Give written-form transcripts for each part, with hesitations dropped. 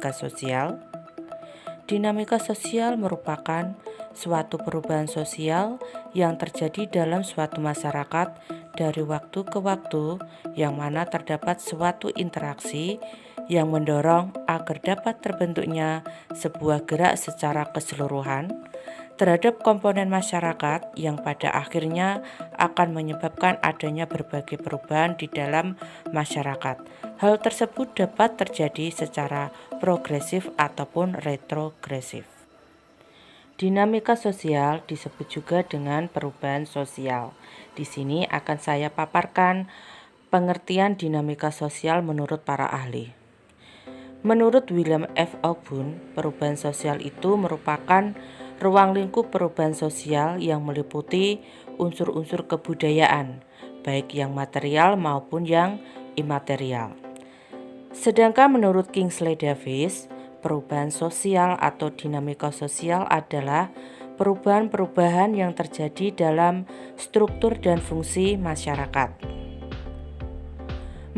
dinamika sosial? Dinamika sosial merupakan suatu perubahan sosial yang terjadi dalam suatu masyarakat dari waktu ke waktu, yang mana terdapat suatu interaksi yang mendorong agar dapat terbentuknya sebuah gerak secara keseluruhan terhadap komponen masyarakat yang pada akhirnya akan menyebabkan adanya berbagai perubahan di dalam masyarakat. Hal tersebut dapat terjadi secara progresif ataupun retrogresif. Dinamika sosial disebut juga dengan perubahan sosial. Di sini akan saya paparkan pengertian dinamika sosial menurut para ahli. Menurut William F. Aubun, perubahan sosial itu merupakan ruang lingkup perubahan sosial yang meliputi unsur-unsur kebudayaan, baik yang material maupun yang imaterial. Sedangkan menurut Kingsley Davis, perubahan sosial atau dinamika sosial adalah perubahan-perubahan yang terjadi dalam struktur dan fungsi masyarakat.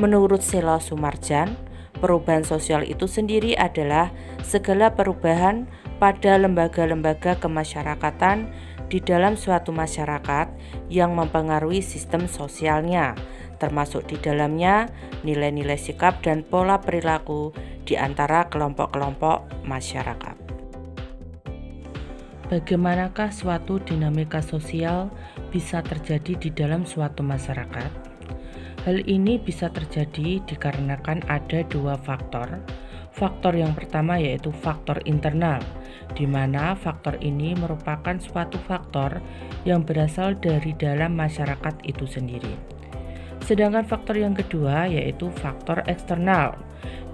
Menurut Sela Sumarjan, perubahan sosial itu sendiri adalah segala perubahan pada lembaga-lembaga kemasyarakatan di dalam suatu masyarakat yang mempengaruhi sistem sosialnya, termasuk di dalamnya nilai-nilai sikap dan pola perilaku di antara kelompok-kelompok masyarakat. Bagaimanakah suatu dinamika sosial bisa terjadi di dalam suatu masyarakat? Hal ini bisa terjadi dikarenakan ada dua faktor. Faktor yang pertama yaitu faktor internal, di mana faktor ini merupakan suatu faktor yang berasal dari dalam masyarakat itu sendiri. Sedangkan faktor yang kedua yaitu faktor eksternal,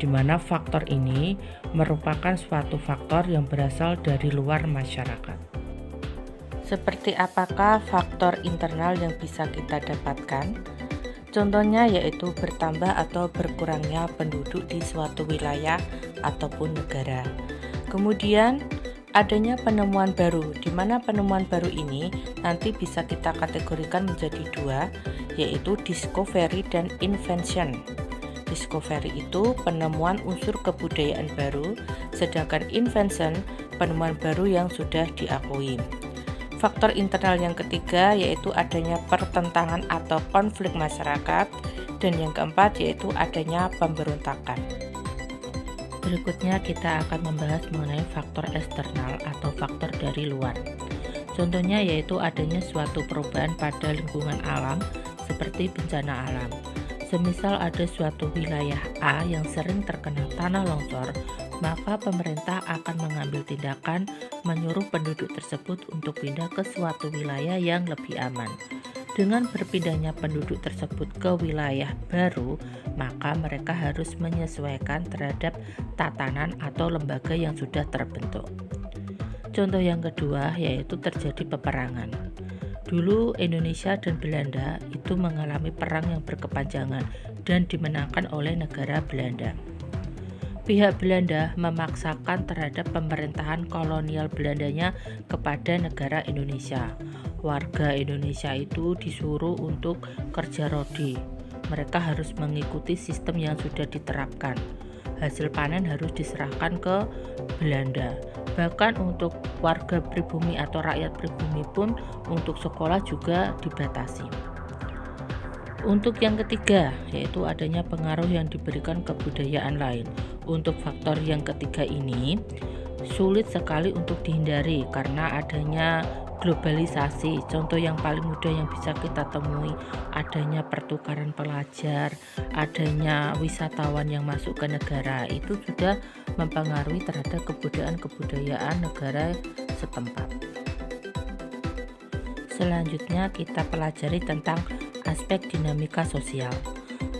di mana faktor ini merupakan suatu faktor yang berasal dari luar masyarakat. Seperti apakah faktor internal yang bisa kita dapatkan? Contohnya yaitu bertambah atau berkurangnya penduduk di suatu wilayah ataupun negara. Kemudian adanya penemuan baru, di mana penemuan baru ini nanti bisa kita kategorikan menjadi dua, yaitu discovery dan invention. Discovery itu penemuan unsur kebudayaan baru, sedangkan invention penemuan baru yang sudah diakui. Faktor internal yang ketiga yaitu adanya pertentangan atau konflik masyarakat, dan yang keempat yaitu adanya pemberontakan. Berikutnya kita akan membahas mengenai faktor eksternal atau faktor dari luar. Contohnya yaitu adanya suatu perubahan pada lingkungan alam seperti bencana alam. Semisal ada suatu wilayah A yang sering terkena tanah longsor, maka pemerintah akan mengambil tindakan menyuruh penduduk tersebut untuk pindah ke suatu wilayah yang lebih aman. Dengan berpindahnya penduduk tersebut ke wilayah baru, maka mereka harus menyesuaikan terhadap tatanan atau lembaga yang sudah terbentuk. Contoh yang kedua yaitu terjadi peperangan. Dulu Indonesia dan Belanda itu mengalami perang yang berkepanjangan dan dimenangkan oleh negara Belanda. Pihak Belanda memaksakan terhadap pemerintahan kolonial Belandanya kepada negara Indonesia. Warga Indonesia itu disuruh untuk kerja rodi. Mereka harus mengikuti sistem yang sudah diterapkan. Hasil panen harus diserahkan ke Belanda. Bahkan untuk warga pribumi atau rakyat pribumi pun untuk sekolah juga dibatasi. Untuk yang ketiga yaitu adanya pengaruh yang diberikan kebudayaan lain. Untuk faktor yang ketiga ini sulit sekali untuk dihindari karena adanya globalisasi. Contoh yang paling mudah yang bisa kita temui adanya pertukaran pelajar, adanya wisatawan yang masuk ke negara, itu sudah mempengaruhi terhadap kebudayaan negara setempat. Selanjutnya kita pelajari tentang aspek dinamika sosial.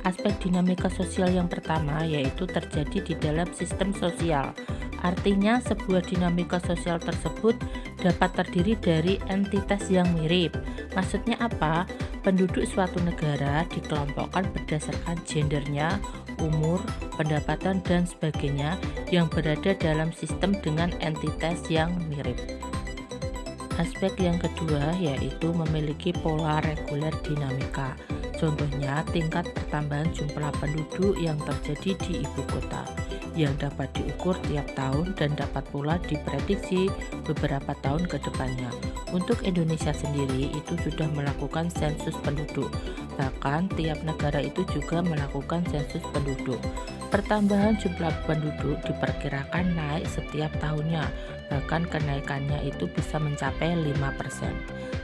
Aspek dinamika sosial yang pertama yaitu terjadi di dalam sistem sosial. Artinya sebuah dinamika sosial tersebut dapat terdiri dari entitas yang mirip. Maksudnya apa? Penduduk suatu negara dikelompokkan berdasarkan gendernya, umur, pendapatan, dan sebagainya yang berada dalam sistem dengan entitas yang mirip. Aspek yang kedua yaitu memiliki pola reguler dinamika. Contohnya tingkat pertambahan jumlah penduduk yang terjadi di ibu kota. yang dapat diukur tiap tahun dan dapat pula diprediksi beberapa tahun ke depannya. Untuk Indonesia sendiri itu sudah melakukan sensus penduduk, bahkan tiap negara itu juga melakukan sensus penduduk. Pertambahan jumlah penduduk diperkirakan naik setiap tahunnya, bahkan kenaikannya itu bisa mencapai 5%.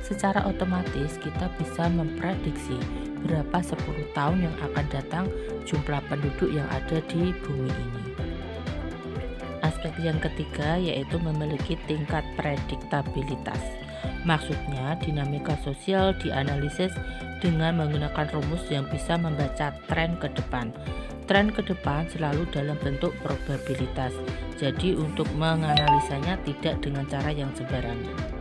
Secara otomatis kita bisa memprediksi berapa 10 tahun yang akan datang jumlah penduduk yang ada di bumi ini. Aspek yang ketiga yaitu memiliki tingkat prediktabilitas. Maksudnya, dinamika sosial dianalisis dengan menggunakan rumus yang bisa membaca tren ke depan. Tren ke depan selalu dalam bentuk probabilitas, jadi untuk menganalisanya tidak dengan cara yang sembarangan.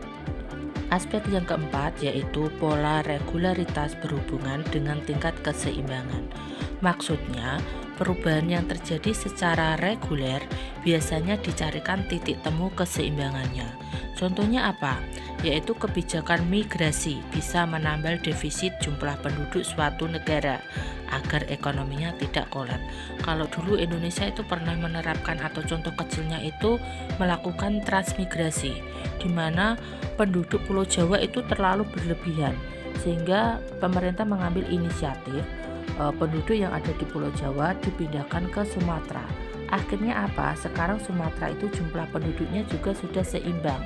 Aspek yang keempat yaitu pola regularitas berhubungan dengan tingkat keseimbangan. Maksudnya, perubahan yang terjadi secara reguler biasanya dicarikan titik temu keseimbangannya. Contohnya apa? Yaitu kebijakan migrasi bisa menambal defisit jumlah penduduk suatu negara agar ekonominya tidak kolaps. Kalau dulu Indonesia itu pernah menerapkan atau contoh kecilnya itu melakukan transmigrasi, di mana penduduk Pulau Jawa itu terlalu berlebihan, sehingga pemerintah mengambil inisiatif penduduk yang ada di Pulau Jawa dipindahkan ke Sumatera. Akhirnya apa? Sekarang Sumatera itu jumlah penduduknya juga sudah seimbang,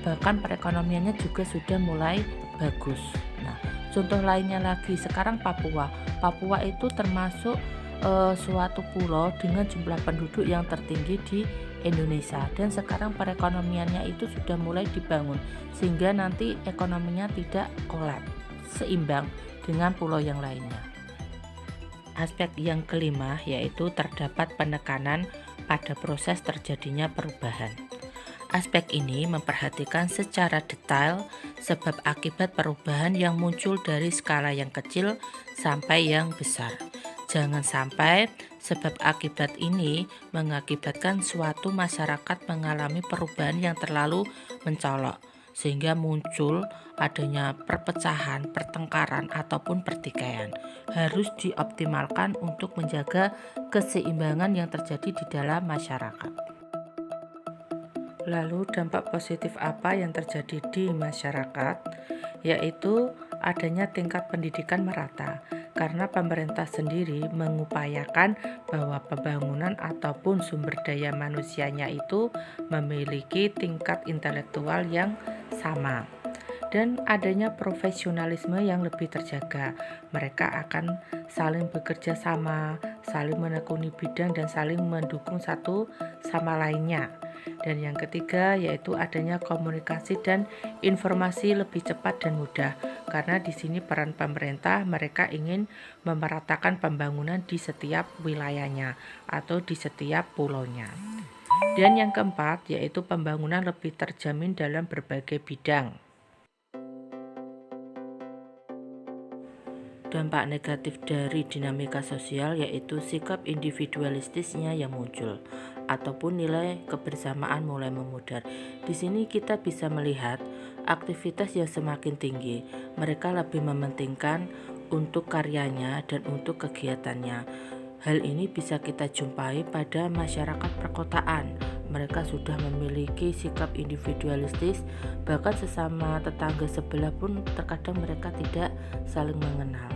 bahkan perekonomiannya juga sudah mulai bagus. Nah, contoh lainnya lagi sekarang Papua itu termasuk suatu pulau dengan jumlah penduduk yang tertinggi di Indonesia, dan sekarang perekonomiannya itu sudah mulai dibangun sehingga nanti ekonominya tidak kolaps, seimbang dengan pulau yang lainnya. Aspek yang kelima yaitu terdapat penekanan pada proses terjadinya perubahan. Aspek ini memperhatikan secara detail sebab akibat perubahan yang muncul dari skala yang kecil sampai yang besar. Jangan sampai sebab akibat ini mengakibatkan suatu masyarakat mengalami perubahan yang terlalu mencolok, sehingga muncul adanya perpecahan, pertengkaran, ataupun pertikaian. Harus dioptimalkan untuk menjaga keseimbangan yang terjadi di dalam masyarakat. Lalu dampak positif apa yang terjadi di masyarakat? Yaitu adanya tingkat pendidikan merata, karena pemerintah sendiri mengupayakan bahwa pembangunan ataupun sumber daya manusianya itu memiliki tingkat intelektual yang sama, dan adanya profesionalisme yang lebih terjaga. Mereka akan saling bekerja sama, saling menekuni bidang, dan saling mendukung satu sama lainnya. Dan yang ketiga yaitu adanya komunikasi dan informasi lebih cepat dan mudah, karena di sini peran pemerintah, mereka ingin memeratakan pembangunan di setiap wilayahnya atau di setiap pulaunya. Dan yang keempat yaitu pembangunan lebih terjamin dalam berbagai bidang. Dampak negatif dari dinamika sosial yaitu sikap individualistisnya yang muncul, ataupun nilai kebersamaan mulai memudar. Di sini kita bisa melihat aktivitas yang semakin tinggi. Mereka lebih mementingkan untuk karyanya dan untuk kegiatannya. Hal ini bisa kita jumpai pada masyarakat perkotaan. Mereka sudah memiliki sikap individualistis, bahkan sesama tetangga sebelah pun terkadang mereka tidak saling mengenal.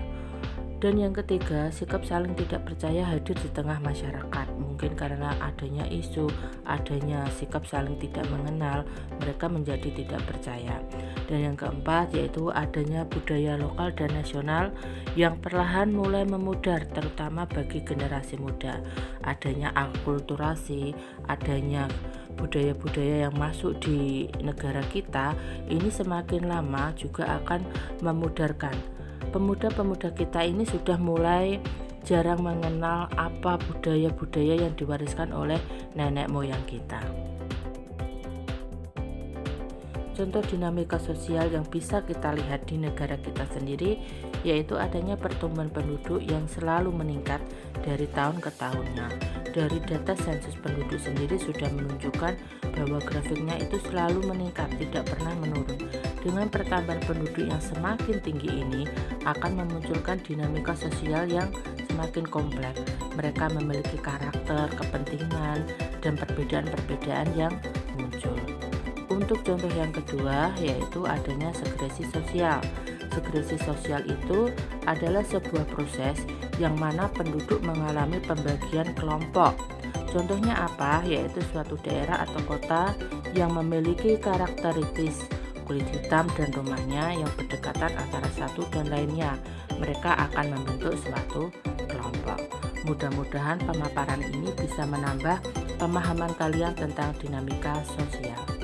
Dan yang ketiga, sikap saling tidak percaya hadir di tengah masyarakat. Mungkin karena adanya isu, adanya sikap saling tidak mengenal, mereka menjadi tidak percaya. Dan yang keempat yaitu adanya budaya lokal dan nasional yang perlahan mulai memudar, terutama bagi generasi muda. Adanya akulturasi, adanya budaya-budaya yang masuk di negara kita ini semakin lama juga akan memudarkan. Pemuda-pemuda kita ini sudah mulai jarang mengenal apa budaya-budaya yang diwariskan oleh nenek moyang kita. Contoh dinamika sosial yang bisa kita lihat di negara kita sendiri yaitu adanya pertumbuhan penduduk yang selalu meningkat dari tahun ke tahunnya. Dari data sensus penduduk sendiri sudah menunjukkan bahwa grafiknya itu selalu meningkat, tidak pernah menurun. Dengan pertambahan penduduk yang semakin tinggi ini akan memunculkan dinamika sosial yang semakin kompleks. Mereka memiliki karakter, kepentingan, dan perbedaan-perbedaan yang muncul. Untuk contoh yang kedua, yaitu adanya segresi sosial. Segresi sosial itu adalah sebuah proses yang mana penduduk mengalami pembagian kelompok. Contohnya apa? Yaitu suatu daerah atau kota yang memiliki karakteristik kulit hitam dan rumahnya yang berdekatan antara satu dan lainnya. Mereka akan membentuk suatu kelompok. Mudah-mudahan pemaparan ini bisa menambah pemahaman kalian tentang dinamika sosial.